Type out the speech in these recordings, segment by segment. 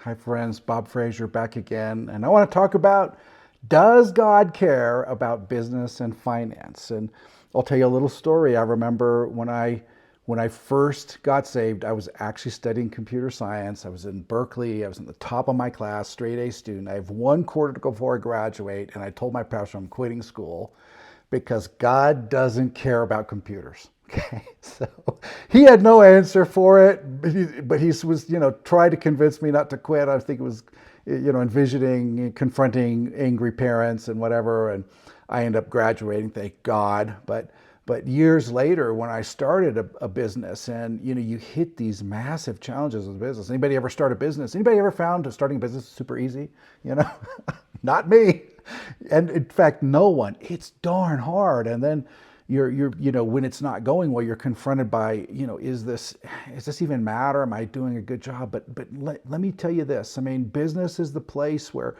Hi, friends. Bob Fraser back again. And I want to talk about, does God care about business and finance? And I'll tell you a little story. I remember when I first got saved, I was actually studying computer science. I was in Berkeley. I was in the top of my class, straight A student. I have 1 quarter to go before I graduate. And I told my pastor I'm quitting school because God doesn't care about computers. Okay, so he had no answer for it, but he was, tried to convince me not to quit. I think it was, envisioning, confronting angry parents and whatever. And I ended up graduating, thank God. But years later, when I started a business, and you hit these massive challenges with business. Anybody ever start a business? Anybody ever found that starting a business is super easy? Not me. And in fact, no one. It's darn hard. And then you're when it's not going well, you're confronted by, is this even matter? Am I doing a good job? But let me tell you this. I mean, business is the place where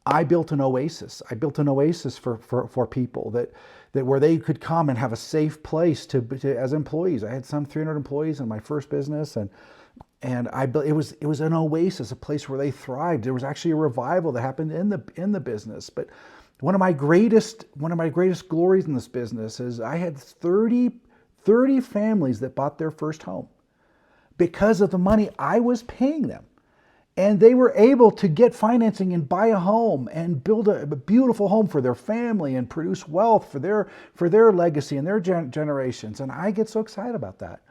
I built an oasis. I built an oasis for people that where they could come and have a safe place to as employees. I had some 300 employees in my first business, and I built, it was an oasis, a place where they thrived. There was actually a revival that happened in the business. But one of my greatest glories in this business is I had 30 families that bought their first home because of the money I was paying them. And they were able to get financing and buy a home and build a beautiful home for their family and produce wealth for their legacy and their generations. And I get so excited about that.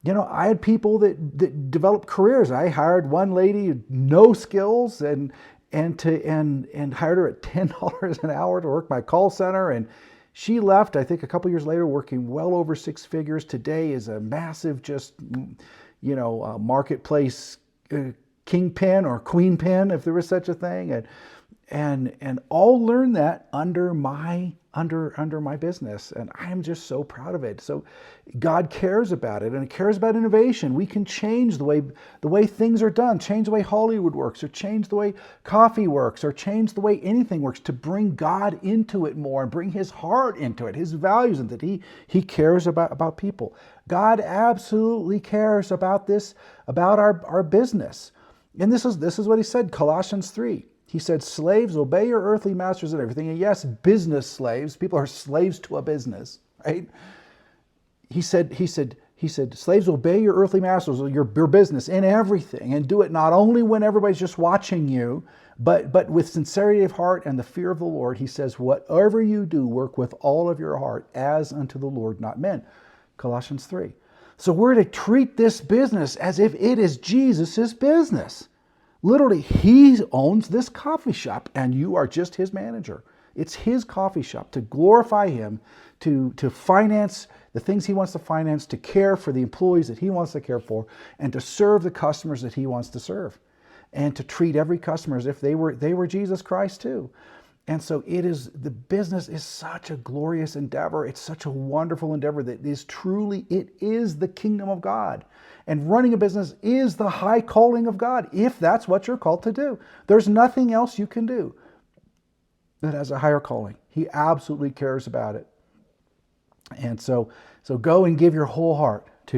I had people that developed careers. I hired one lady, no skills, and hired her at $10 an hour to work my call center. And she left, I think, a couple years later, working well over 6 figures. Today is a massive, marketplace kingpin or queenpin, if there was such a thing. And all learned that under my business, and I am just so proud of it. So God cares about it, and He cares about innovation. We can change the way things are done, change the way Hollywood works, or change the way coffee works, or change the way anything works to bring God into it more and bring His heart into it, His values, and that He cares about people. God absolutely cares about this, about our business. And this is what He said, Colossians 3. He said, slaves, obey your earthly masters and everything. And yes, business slaves. People are slaves to a business, right? He said, slaves, obey your earthly masters, your business in everything. And do it not only when everybody's just watching you, but with sincerity of heart and the fear of the Lord. He says, whatever you do, work with all of your heart as unto the Lord, not men. Colossians 3. So we're to treat this business as if it is Jesus's business. Literally, He owns this coffee shop and you are just His manager. It's His coffee shop to glorify Him, to finance the things He wants to finance, to care for the employees that He wants to care for, and to serve the customers that He wants to serve. And to treat every customer as if they were Jesus Christ too. And so the business is such a glorious endeavor. It's such a wonderful endeavor that it is the kingdom of God. And running a business is the high calling of God, if that's what you're called to do. There's nothing else you can do that has a higher calling. He absolutely cares about it. And so go and give your whole heart